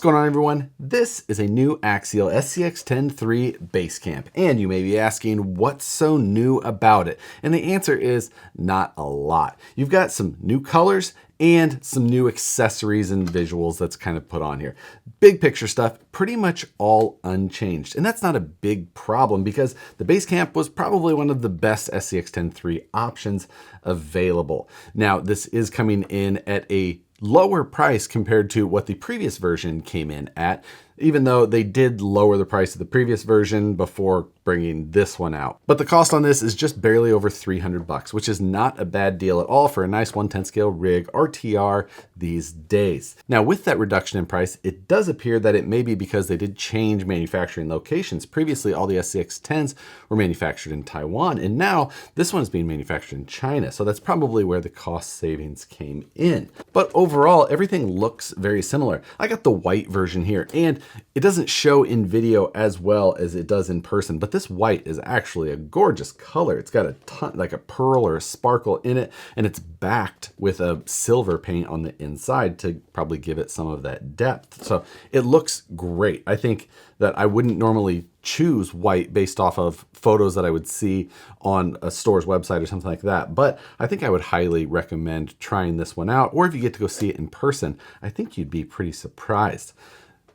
going on, everyone? This is a new Axial SCX10iii Base Camp, and you may be asking what's so new about it, and the answer is not a lot. You've got some new colors and some new accessories and visuals that's kind of put on here. Big picture stuff, pretty much all unchanged, and that's not a big problem because the Base Camp was probably one of the best SCX10iii options available. Now, this is coming in at a lower price compared to what the previous version came in at, even though they did lower the price of the previous version before bringing this one out. But the cost on this is just barely over 300 bucks, which is not a bad deal at all for a nice 1/10 scale rig RTR these days. Now, with that reduction in price, it does appear that it may be because they did change manufacturing locations. Previously, all the SCX10s were manufactured in Taiwan, and now this one is being manufactured in China. So that's probably where the cost savings came in. But overall, everything looks very similar. I got the white version here, and it doesn't show in video as well as it does in person, but this white is actually a gorgeous color. It's got a ton, like a pearl or a sparkle in it, and it's backed with a silver paint on the inside to probably give it some of that depth. So it looks great. I think that I wouldn't normally choose white based off of photos that I would see on a store's website or something like that, but I think I would highly recommend trying this one out, or if you get to go see it in person, I think you'd be pretty surprised.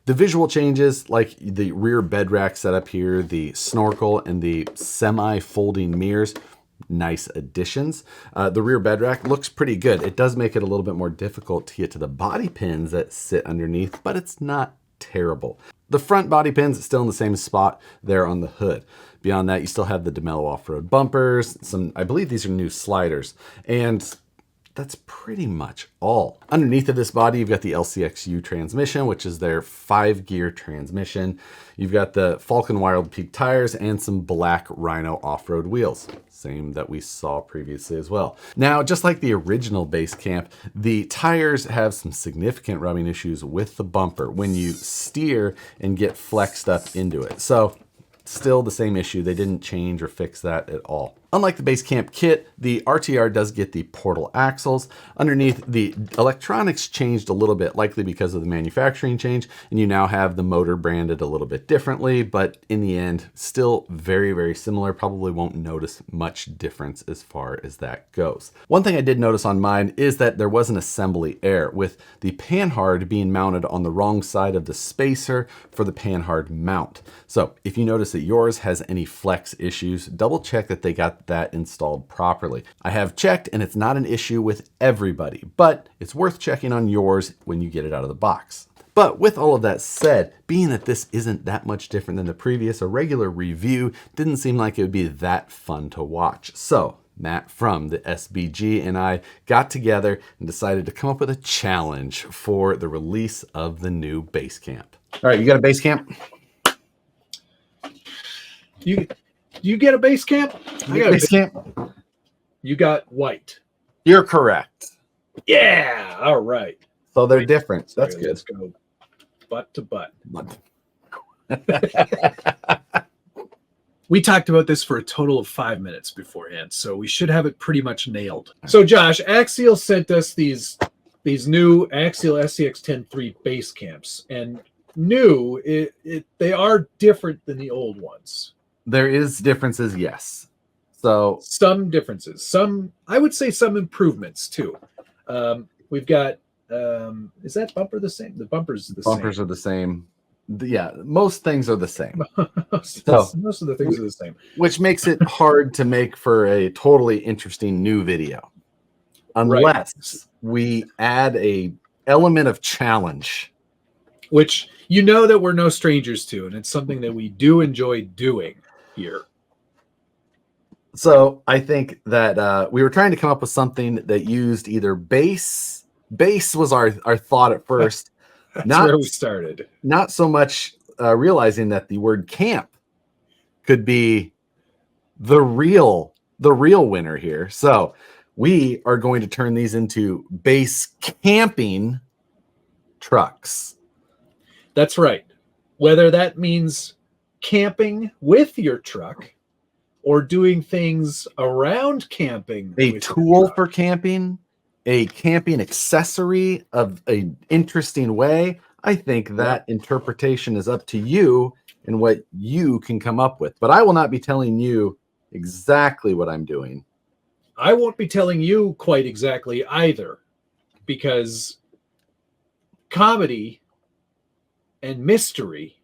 The visual changes, like the rear bed rack setup here, the snorkel, and the semi-folding mirrors, nice additions. The rear bed rack looks pretty good. It does make it a little bit more difficult to get to the body pins that sit underneath, but it's not terrible. The front body pins still in the same spot there on the hood. Beyond that, you still have the DeMello off-road bumpers, I believe these are new sliders, and that's pretty much all. Underneath of this body, you've got the LCXU transmission, which is their 5-gear transmission. You've got the Falcon Wild Peak tires and some black Rhino off-road wheels. Same that we saw previously as well. Now, just like the original Base Camp, the tires have some significant rubbing issues with the bumper when you steer and get flexed up into it. So still the same issue. They didn't change or fix that at all. Unlike the Base Camp kit, the RTR does get the portal axles. Underneath, the electronics changed a little bit, likely because of the manufacturing change, and you now have the motor branded a little bit differently, but in the end, still very, very similar. Probably won't notice much difference as far as that goes. One thing I did notice on mine is that there was an assembly error, with the panhard being mounted on the wrong side of the spacer for the panhard mount. So if you notice that yours has any flex issues, double check that they got that installed properly. I have checked, and it's not an issue with everybody, but it's worth checking on yours when you get it out of the box. But with all of that said, being that this isn't that much different than the previous, a regular review didn't seem like it would be that fun to watch. So Matt from the SBG and I got together and decided to come up with a challenge for the release of the new Base Camp. All right, you got a Base Camp? You get a Base Camp? I got a Base Camp. You got white. You're correct. Yeah. All right. So they're different. Sorry, That's good. Let's go butt to butt. We talked about this for a total of 5 minutes beforehand, so we should have it pretty much nailed. So Josh, Axial sent us these new Axial SCX10iii Base Camps, and they are different than the old ones. There is differences, yes. So some differences, I would say some improvements too. We've got, is that bumper the same? The bumpers are the same. Yeah, most things are the same. most of the things are the same. Which makes it hard to make for a totally interesting new video. Unless we add a element of challenge. Which you know that we're no strangers to, and it's something that we do enjoy doing here. So I think that we were trying to come up with something that used either base was our thought at first. That's where we started. Not so much realizing that the word camp could be the real winner here. So we are going to turn these into base camping trucks. That's right. Whether that means camping with your truck or doing things around camping. A tool for camping, a camping accessory of an interesting way. I think that interpretation is up to you and what you can come up with. But I will not be telling you exactly what I'm doing. I won't be telling you quite exactly either, because comedy and mystery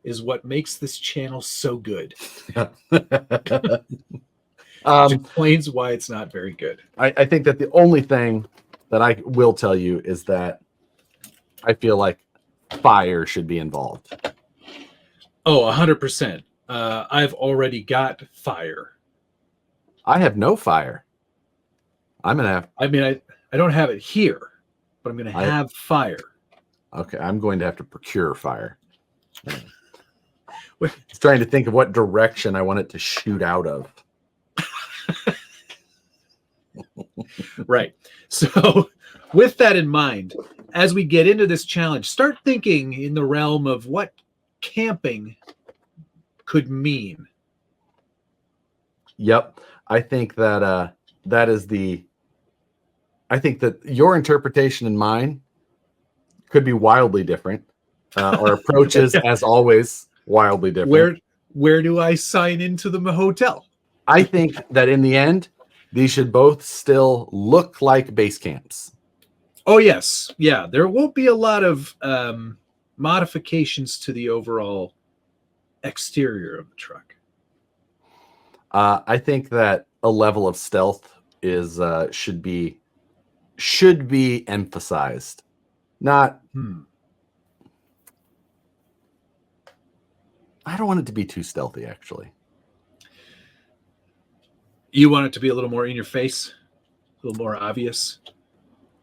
is what makes this channel so good. Which explains why it's not very good. I think that the only thing that I will tell you is that I feel like fire should be involved. Oh, 100%. I've already got fire. I have no fire. I'm gonna have. I mean, I don't have it here, but I'm gonna have fire. Okay, I'm going to have to procure fire. I was trying to think of what direction I want it to shoot out of. Right. So, with that in mind, as we get into this challenge, start thinking in the realm of what camping could mean. Yep. I think that I think that your interpretation and mine could be wildly different. Our approaches, as always, wildly different. Where do I sign into the hotel? I think that in the end, these should both still look like base camps. Oh, yes. Yeah, there won't be a lot of modifications to the overall exterior of the truck. I think that a level of stealth is should be emphasized. Not. I don't want it to be too stealthy, actually. You want it to be a little more in your face, a little more obvious.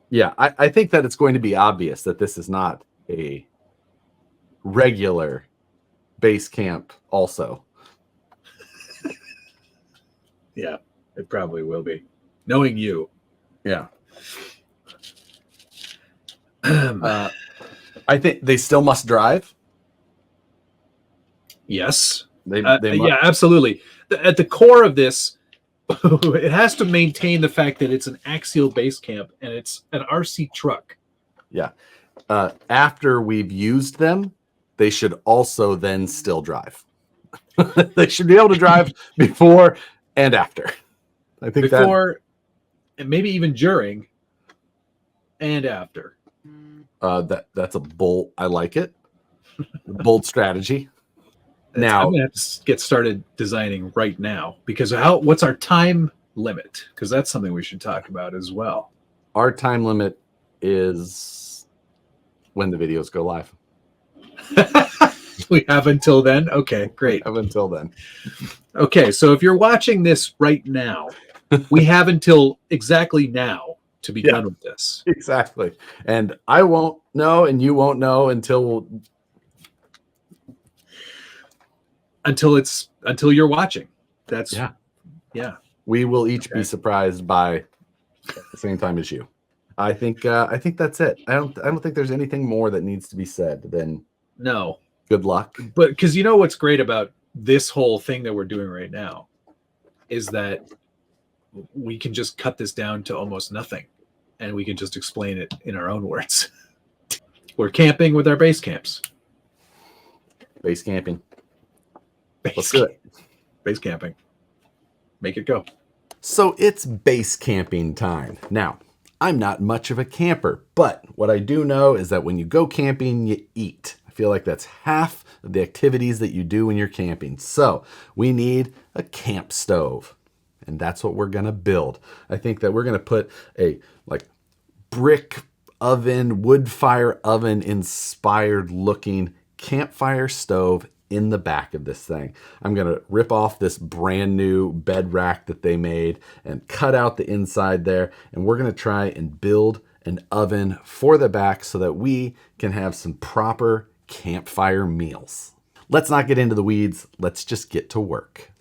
Yeah, I think that it's going to be obvious that this is not a regular base camp also. Yeah, it probably will be. Knowing you. Yeah. I think they still must drive. Yes. They yeah, absolutely. At the core of this, it has to maintain the fact that it's an axial base camp and it's an RC truck. Yeah. After we've used them, they should also then still drive. They should be able to drive before and after. I think before, and maybe even during and after. That's a bold. I like it. Bold strategy. Now I'm gonna have to get started designing right now, because what's our time limit? Because that's something we should talk about as well. Our time limit is when the videos go live. We have until then. Okay, great. Have until then. Okay, so if you're watching this right now, we have until exactly now to be done with this. Exactly. And I won't know, and you won't know until you're watching. That's yeah. We will each be surprised by at the same time as you. I think that's it. I don't think there's anything more that needs to be said than no. Good luck. But because you know what's great about this whole thing that we're doing right now is that we can just cut this down to almost nothing, and we can just explain it in our own words. We're camping with our base camps. Base camping. Let's do it. Base camping. Make it go. So it's base camping time. Now, I'm not much of a camper, but what I do know is that when you go camping, you eat. I feel like that's half of the activities that you do when you're camping. So we need a camp stove, and that's what we're gonna build. I think that we're gonna put a brick oven, wood fire oven inspired looking campfire stove in the back of this thing. I'm gonna rip off this brand new bed rack that they made and cut out the inside there, and we're gonna try and build an oven for the back so that we can have some proper campfire meals. Let's not get into the weeds. Let's just get to work.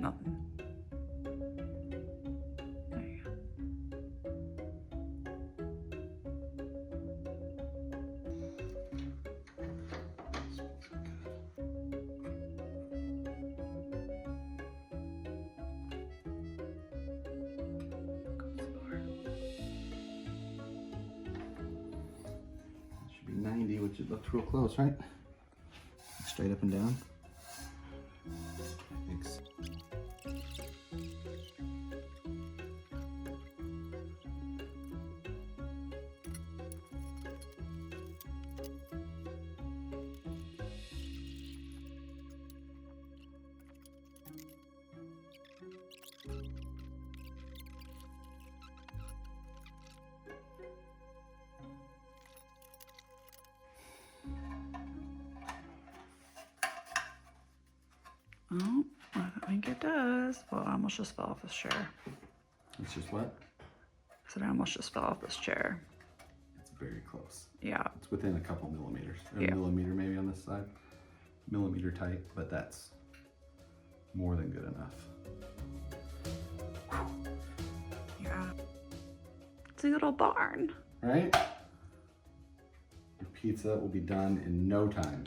Nothing. There you go. Should be 90, which it looks real close, right? Straight up and down. Oh, I think it does. Well, I almost just fell off this chair. It's just what? I said I almost just fell off this chair. It's very close. Yeah. It's within a couple millimeters. Or Yeah. a millimeter maybe on this side. Millimeter tight, but that's more than good enough. Yeah. It's a little barn. Right? Your pizza will be done in no time.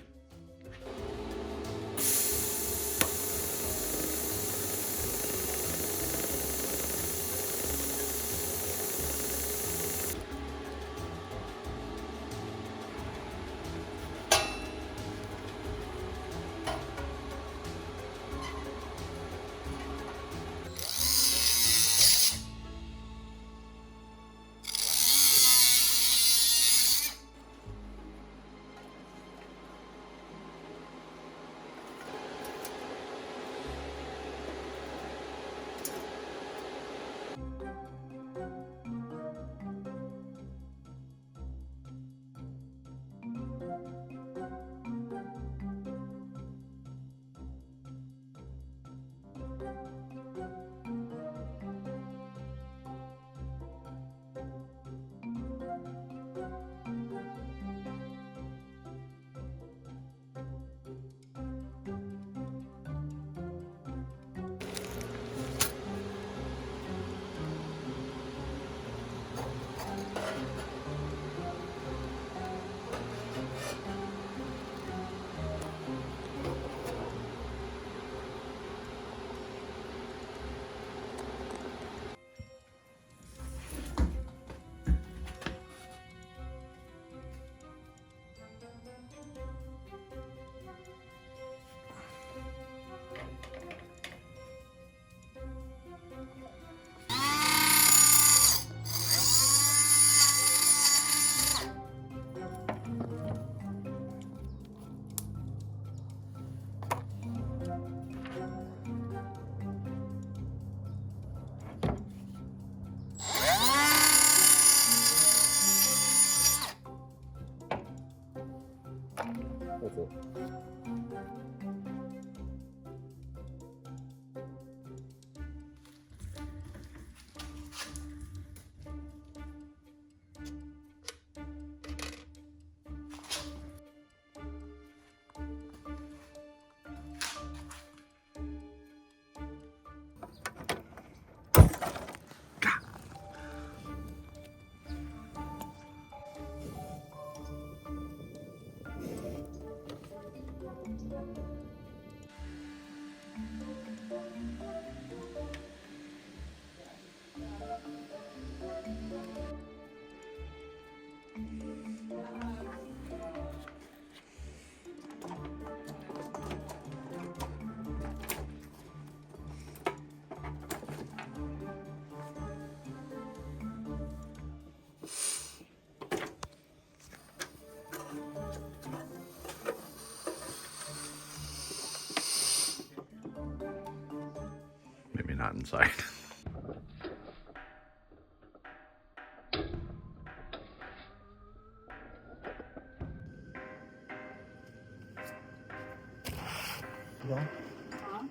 That's it. Maybe not inside.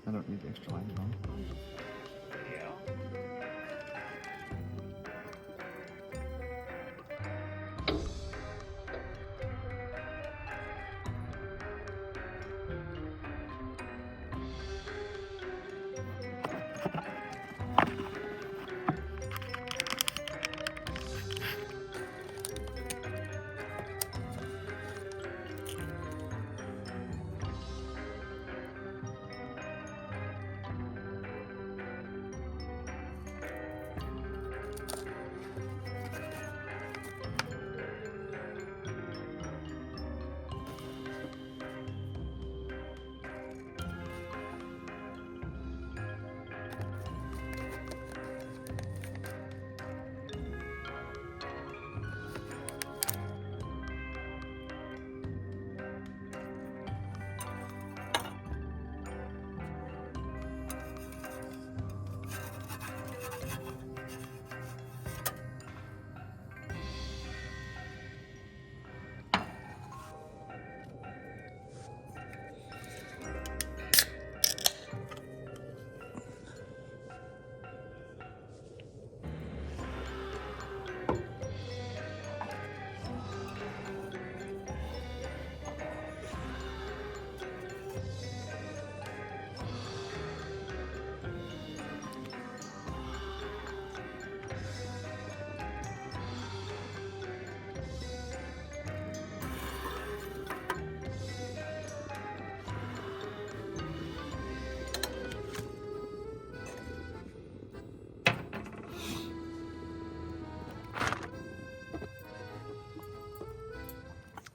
I don't need extra lines on.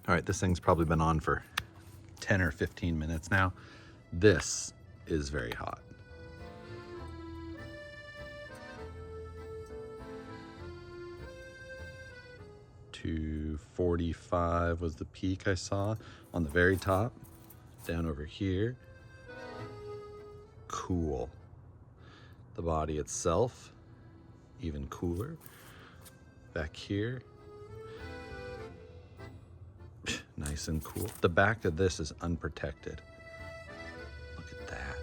All right, this thing's probably been on for 10 or 15 minutes now. This is very hot. .245 was the peak I saw on the very top. Down over here. Cool. The body itself, even cooler. Back here. Nice and cool. The back of this is unprotected. Look at that.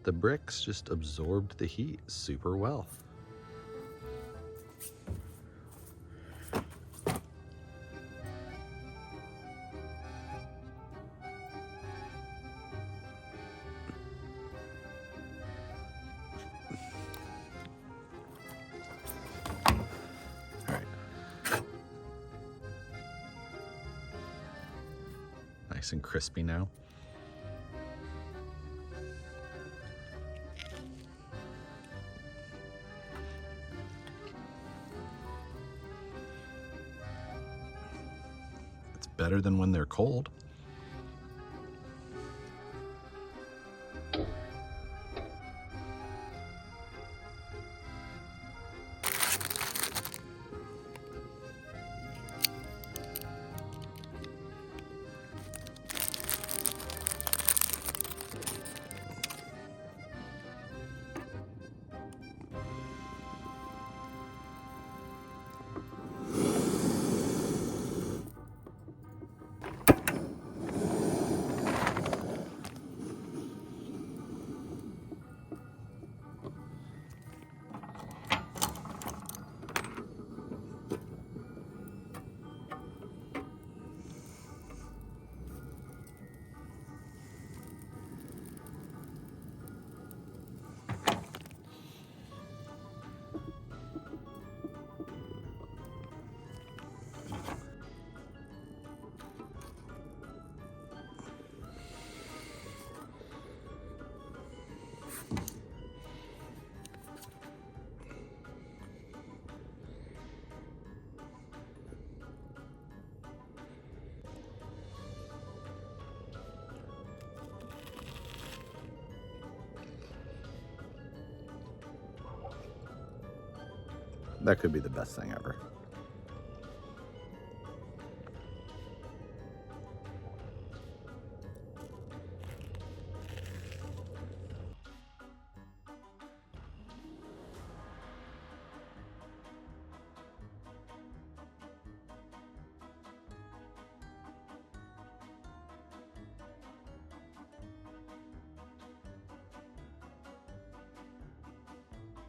The bricks just absorbed the heat super well. Nice and crispy now. It's better than when they're cold. That could be the best thing ever.